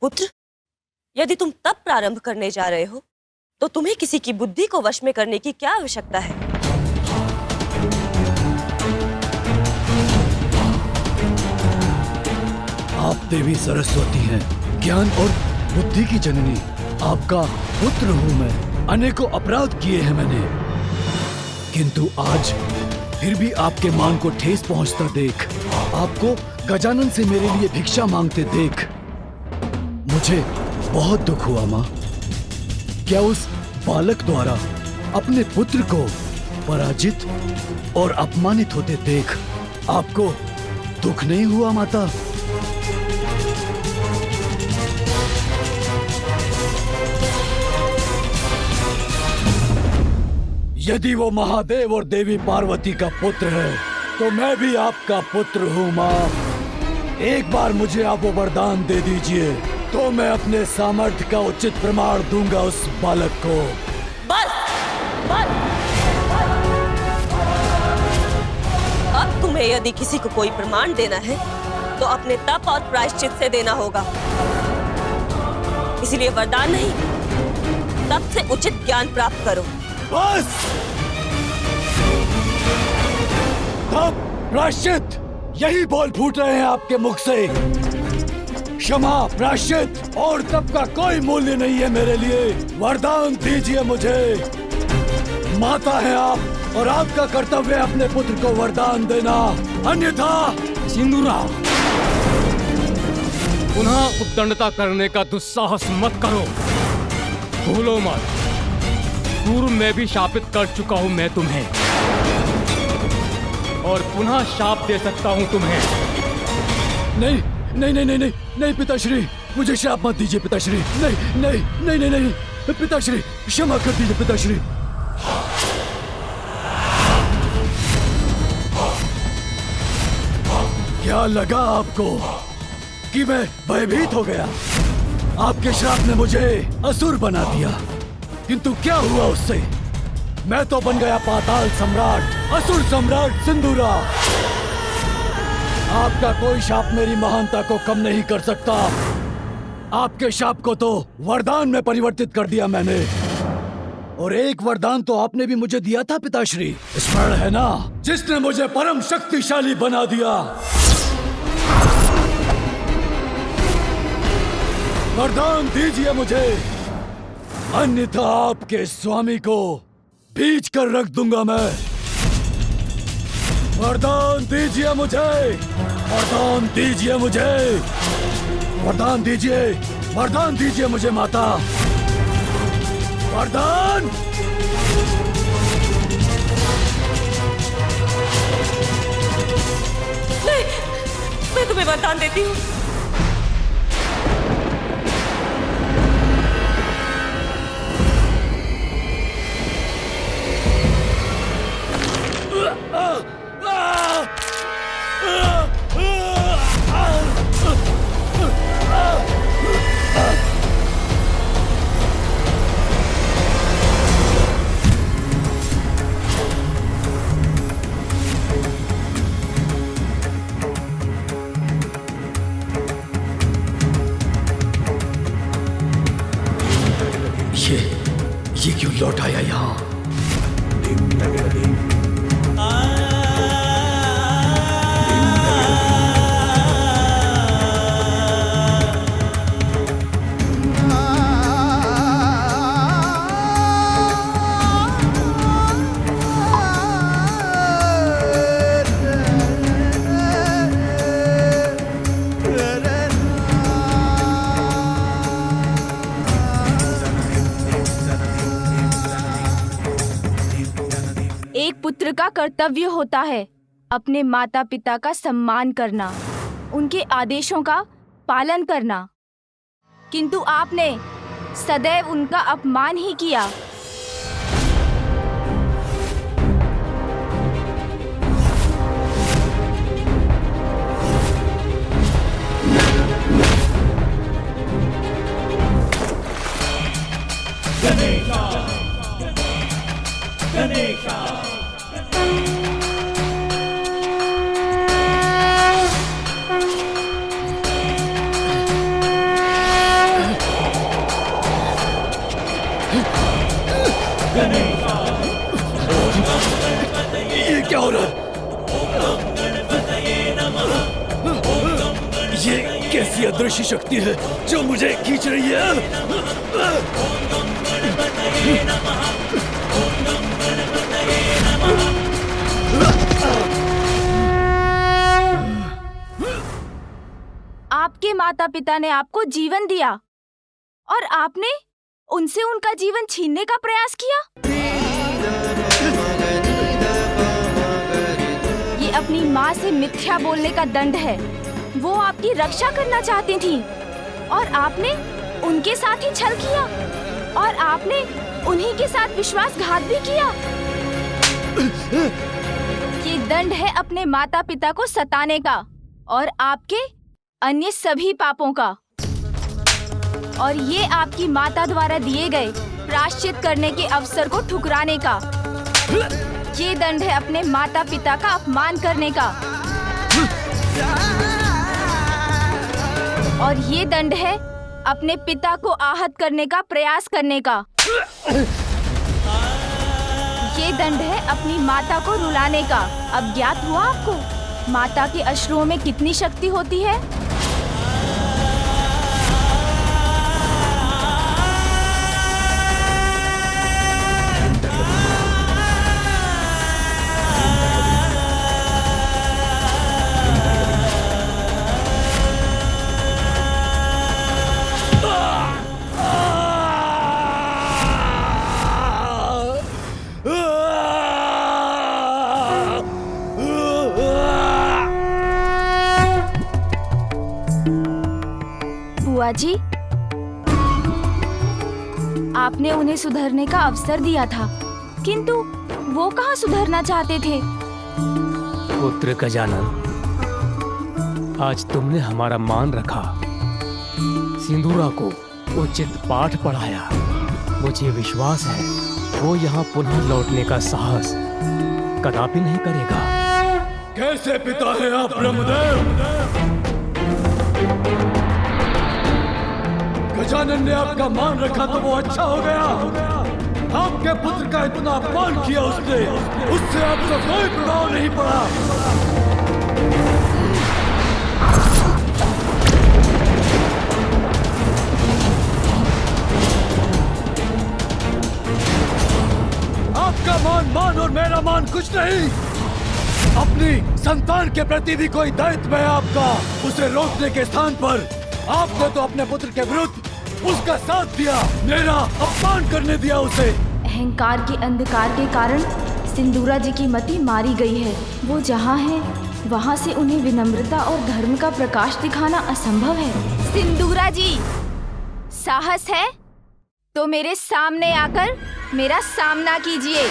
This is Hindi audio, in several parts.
पुत्र, यदि तुम तप प्रारंभ करने जा रहे हो तो तुम्हें किसी की बुद्धि को वश में करने की क्या आवश्यकता है? आप देवी सरस्वती हैं, ज्ञान और बुद्धि की जननी। आपका पुत्र हूँ मैं। अनेकों अपराध किए हैं मैंने, किंतु आज फिर भी आपके मान को ठेस पहुंचता देख, आपको गजानन से मेरे लिए भिक्षा मांगते देख मुझे बहुत दुख हुआ माँ। क्या उस बालक द्वारा अपने पुत्र को पराजित और अपमानित होते देख आपको दुख नहीं हुआ माता? यदि वो महादेव और देवी पार्वती का पुत्र है तो मैं भी आपका पुत्र हूँ माँ। एक बार मुझे आप वो वरदान दे दीजिए तो मैं अपने सामर्थ्य का उचित प्रमाण दूंगा उस बालक को। बस, बस। अब तुम्हें यदि किसी को कोई प्रमाण देना है तो अपने तप और प्रायश्चित से देना होगा। इसीलिए वरदान नहीं, तप से उचित ज्ञान प्राप्त करो। बस! तप, प्रायश्चित, यही बोल फूट रहे हैं आपके मुख से। क्षमा, प्रायश्चित और तप का कोई मूल्य नहीं है मेरे लिए। वरदान दीजिए मुझे। माता है आप और आपका कर्तव्य है अपने पुत्र को वरदान देना, अन्यथा। सिंदूरा, पुनः उद्दंडता करने का दुस्साहस मत करो। भूलो मत, पूर्व में भी शापित कर चुका हूं मैं तुम्हें, और पुनः शाप दे सकता हूं तुम्हें। नहीं नहीं नहीं नहीं नहीं नहीं पिताश्री, मुझे शाप मत दीजिए पिताश्री। नहीं नहीं नहीं नहीं नहीं पिताश्री, क्षमा कर दीजिए पिताश्री। क्या लगा आपको कि मैं भयभीत हो गया? आपके श्राप ने मुझे असुर बना दिया, किंतु क्या हुआ उससे? मैं तो बन गया पाताल सम्राट, असुर सम्राट सिंदूरा। आपका कोई शाप मेरी महानता को कम नहीं कर सकता। आपके शाप को तो वरदान में परिवर्तित कर दिया मैंने, और एक वरदान तो आपने भी मुझे दिया था पिताश्री, स्मरण है ना? जिसने मुझे परम शक्तिशाली बना दिया। वरदान दीजिए मुझे, अन्यथा आपके स्वामी को भींच कर रख दूंगा मैं। वरदान दीजिए मुझे, वरदान दीजिए मुझे, वरदान दीजिए, वरदान दीजिए मुझे माता, वरदान। नहीं, मैं तुम्हें वरदान देती हूँ। ये क्यों लौट आया यहाँ? एक पुत्र का कर्तव्य होता है अपने माता पिता का सम्मान करना, उनके आदेशों का पालन करना, किंतु आपने सदैव उनका अपमान ही किया। ऐसी अदृश्य शक्ति है जो मुझे खींच रही है। आपके माता पिता ने आपको जीवन दिया और आपने उनसे उनका जीवन छीनने का प्रयास किया। ये अपनी माँ से मिथ्या बोलने का दंड है। वो आपकी रक्षा करना चाहती थी और आपने उनके साथ ही छल किया और आपने उन्हीं के साथ विश्वासघात भी किया। ये दंड है अपने माता पिता को सताने का और आपके अन्य सभी पापों का। और ये आपकी माता द्वारा दिए गए प्रायश्चित करने के अवसर को ठुकराने का। ये दंड है अपने माता पिता का अपमान करने का। और ये दंड है अपने पिता को आहत करने का प्रयास करने का। ये दंड है अपनी माता को रुलाने का। अब ज्ञात हुआ आपको माता के अश्रुओं में कितनी शक्ति होती है। बुआ जी, आपने उन्हें सुधरने का अवसर दिया था, किंतु वो कहाँ सुधरना चाहते थे। पुत्र गजानन, आज तुमने हमारा मान रखा, सिंदूरा को उचित पाठ पढ़ाया। मुझे विश्वास है वो यहाँ पुनः लौटने का साहस कदापि नहीं करेगा। कैसे पिता है आप ब्रह्मदेव? गजानन ने आपका मान रखा तो वो अच्छा हो गया। आपके पुत्र का इतना अपमान किया उसने, उससे आपको कोई प्रभाव नहीं पड़ा। आपका मान और मेरा मान कुछ नहीं। अपनी संतान के प्रति भी कोई दायित्व है आपका। उसे रोकने के स्थान पर आपने तो अपने पुत्र के विरुद्ध उसका साथ दिया, मेरा अपमान करने दिया उसे। अहंकार के अंधकार के कारण सिंदूरा जी की मति मारी गई है। वो जहाँ है वहाँ से उन्हें विनम्रता और धर्म का प्रकाश दिखाना असंभव है। सिंदूरा जी, साहस है तो मेरे सामने आकर मेरा सामना कीजिए।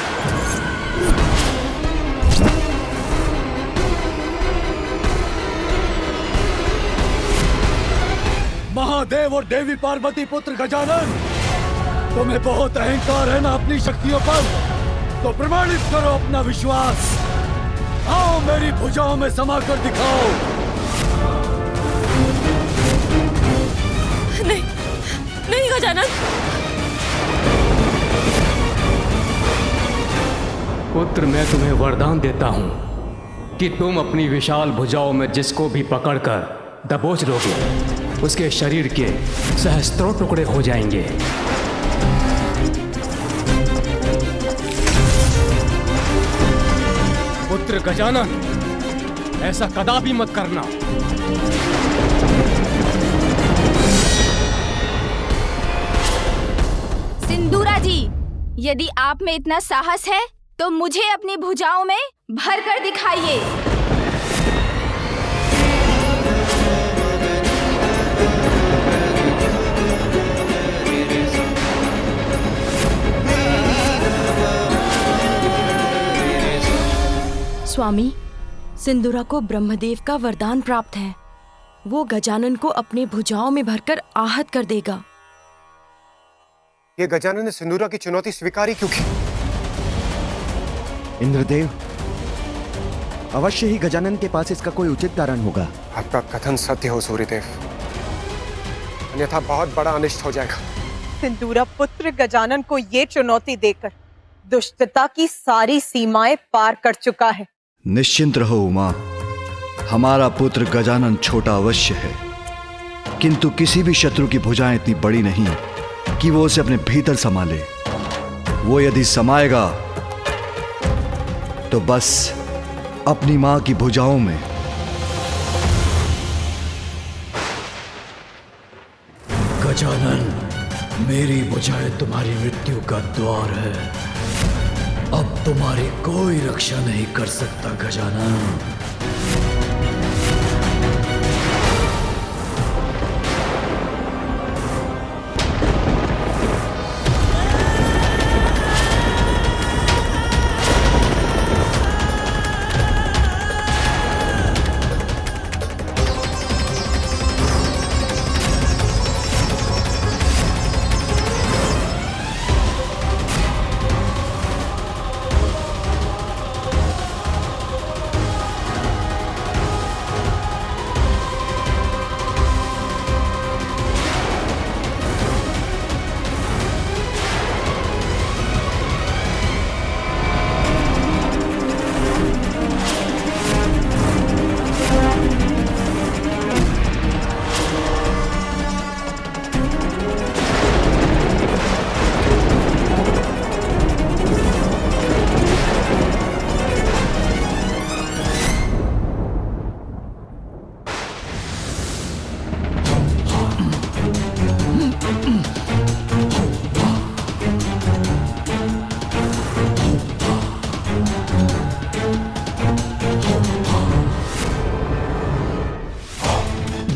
महादेव और देवी पार्वती पुत्र गजानन, तुम्हें बहुत अहंकार है ना अपनी शक्तियों पर, तो प्रमाणित करो अपना विश्वास। आओ मेरी भुजाओं में समा कर दिखाओ। नहीं, नहीं गजानन। पुत्र, मैं तुम्हें वरदान देता हूँ कि तुम अपनी विशाल भुजाओं में जिसको भी पकड़कर दबोच लोगे, उसके शरीर के सहस्त्रों टुकड़े हो जाएंगे। पुत्र गजानन, ऐसा कदापि मत करना। सिंदूरा जी, यदि आप में इतना साहस है तो मुझे अपनी भुजाओं में भर कर दिखाइए। स्वामी, सिंदूरा को ब्रह्मदेव का वरदान प्राप्त है। वो गजानन को अपने भुजाओं में भरकर आहत कर देगा। ये गजानन ने सिंदूरा की चुनौती स्वीकारी क्यों की? इंद्रदेव, अवश्य ही गजानन के पास इसका कोई उचित कारण होगा। आपका कथन सत्य हो सूर्यदेव, अन्यथा बहुत बड़ा अनिष्ट हो जाएगा। सिंदूरा पुत्र गजानन को ये चुनौती देकर दुष्टता की सारी सीमाएं पार कर चुका है। निश्चिंत रहो उमा, हमारा पुत्र गजानन छोटा अवश्य है, किंतु किसी भी शत्रु की भुजाएं इतनी बड़ी नहीं कि वो उसे अपने भीतर समा ले। वो यदि समाएगा तो बस अपनी मां की भुजाओं में। गजानन, मेरी भुजाएं तुम्हारी मृत्यु का द्वार है। अब तुम्हारी कोई रक्षा नहीं कर सकता गजानन।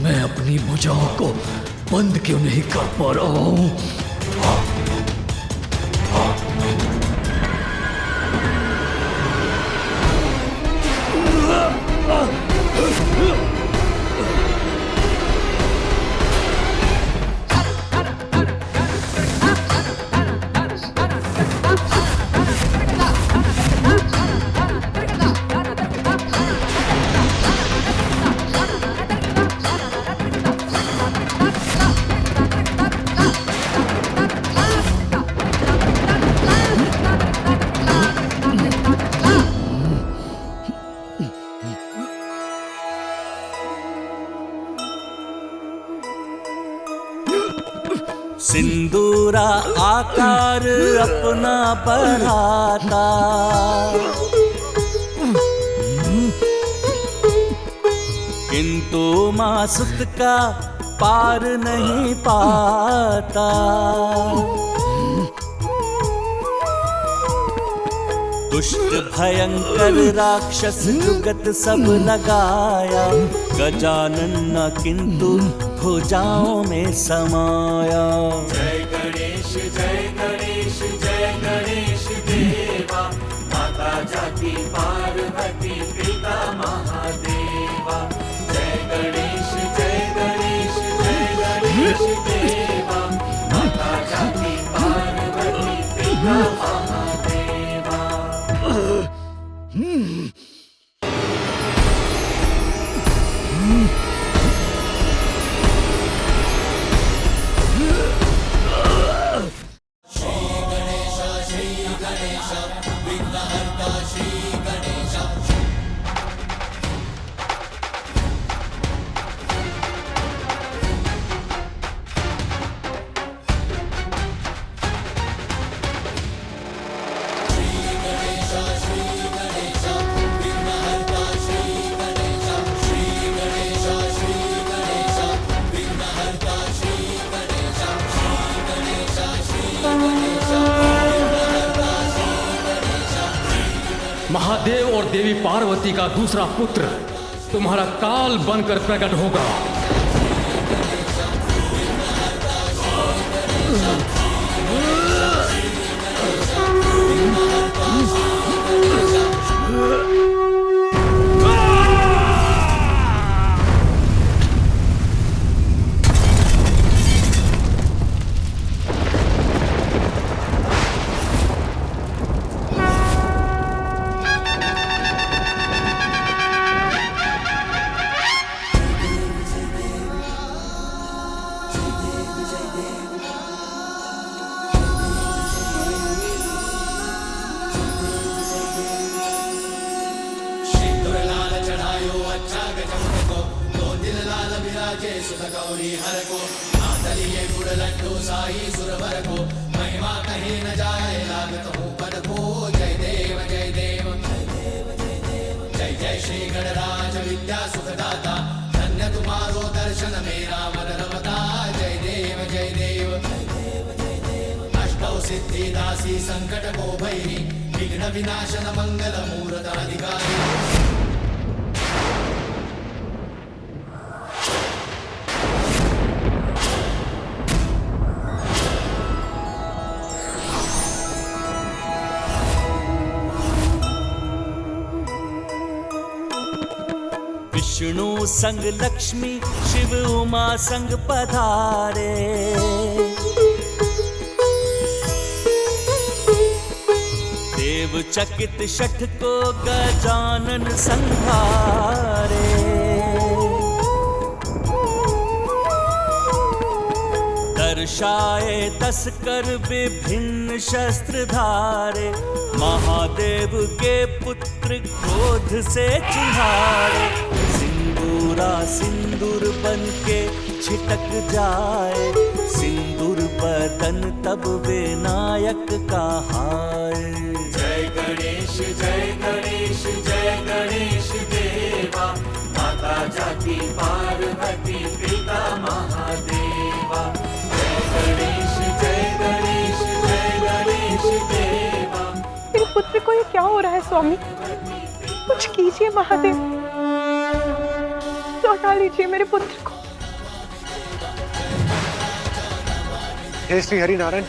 मैं अपनी भुजाओं को बंद क्यों नहीं कर पा रहा हूं? सिंदूरा आकार अपना बढ़ाता, किंतु मासुत का पार नहीं पाता। दुष्ट भयंकर राक्षस जुगत सब लगाया, गजानन न किंतु भुजाओं में समाया। जय गणेश जय गणेश जय गणेश देवा, माता जाति पार्वती पिता महादेवा। जय गणेश जय गणेश जय गणेश देवा, माता जाति पार्वती पिता महादेवा। महादेव और देवी पार्वती का दूसरा पुत्र तुम्हारा काल बनकर प्रकट होगा। सिद्धिदासी संकट को भैरी विघ्न विनाशन मंगल मूर्त अधिकारी। विष्णु संग लक्ष्मी शिव उमा संग पधारे, देव चकित शठ को गजानन संहारे। दर्शाए 10 कर विभिन्न शस्त्र धारे, महादेव के पुत्र क्रोध से चिढ़ाए। सिंदूरा सिंदूर बन के छिटक जाए, सिंदूर बदन तब विनायक कहाए। जय गणेश जय गणेश जय गणेश देवा, माता जाकी पार्वती पिता महादेवा। जय गणेश जय गणेश जय गणेश देवा। मेरे पुत्र को ये क्या हो रहा है स्वामी? कुछ कीजिए महादेव, लौटा लीजिए मेरे पुत्र को। हे श्री हरि नारायण,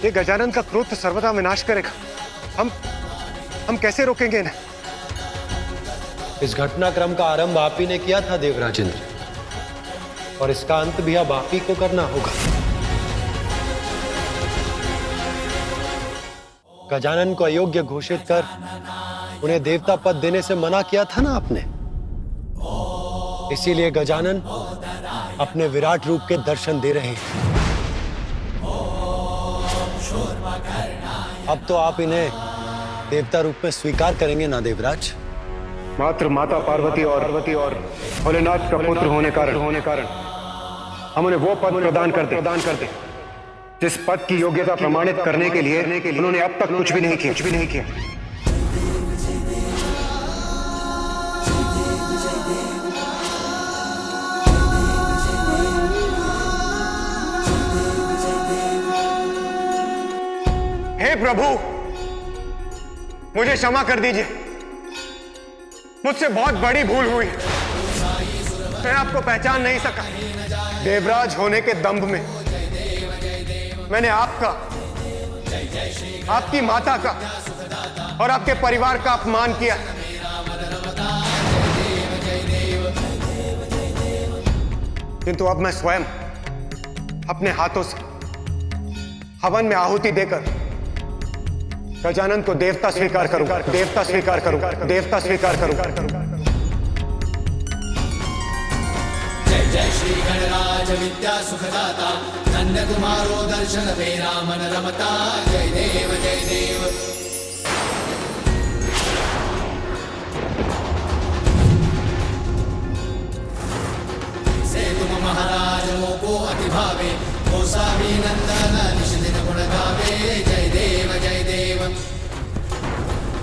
ये गजानन का क्रोध तो सर्वदा विनाश करेगा। हम कैसे रोकेंगे इन्हें? इस घटनाक्रम का आरंभ आप ही ने किया था देवराज इंद्र, और इसका अंत भी अब आप ही को करना होगा। गजानन को अयोग्य घोषित कर उन्हें देवता पद देने से मना किया था ना आपने। इसीलिए गजानन अपने विराट रूप के दर्शन दे रहे हैं। अब तो आप इन्हें देवता रूप में स्वीकार करेंगे ना देवराज? मात्र माता पार्वती और भोलेनाथ का पुत्र होने कारण हम उन्हें वो पद प्रदान करते जिस पद की योग्यता प्रमाणित करने के लिए उन्होंने अब तक कुछ भी नहीं किया। हे प्रभु, मुझे क्षमा कर दीजिए, मुझसे बहुत बड़ी भूल हुई। मैं आपको पहचान नहीं सका। देवराज होने के दंभ में मैंने आपका, आपकी माता का और आपके परिवार का अपमान किया। किंतु अब मैं स्वयं अपने हाथों से हवन में आहुति देकर गजानन को देवता स्वीकार करूंगा। जय जय श्री गणराज विद्या सुखदाता, धन्य तुम्हारो दर्शन मेरा मन रमता। जय देव जय देव। से तुम महाराज मोको अति भावे, गोसावी नंदन निश दिन गुण गावे। जय देव जय देव।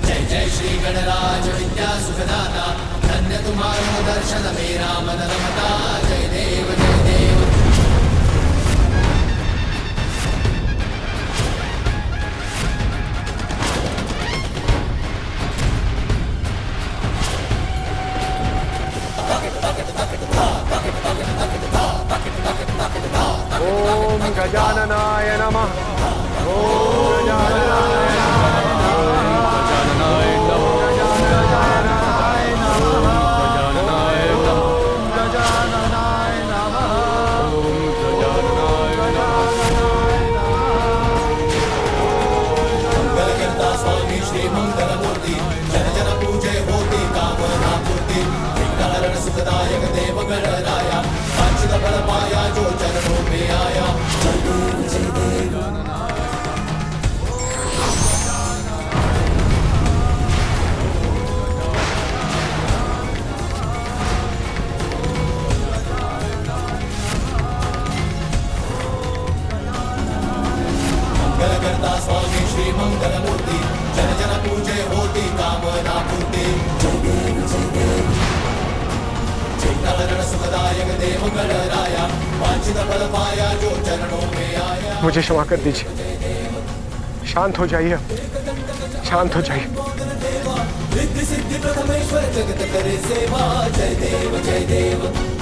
जय जय श्री गणराज विद्या सुखदाता, धन्य तुम्हारो दर्शन मेरा मन रमता। जय देव जय देव। ओम गजाननाय नमः। ओम गजाननाय सुखदायक देव गणराया, वांछित फल पाया जो चरणों में आया। जय देव जय देव। मंगलमूर्ति जन जन पूजे होती कामना पूर्ति चिंताहरण सुखदायक देव गणराया वांछित फल पाया जो चरणों में आया। मुझे क्षमा कर दीजिए, शांत हो जाइए, शांत हो जाइए। रिद्धि सिद्धि प्रथमेश्वर जगत करे सेवा, जय देव जय देव।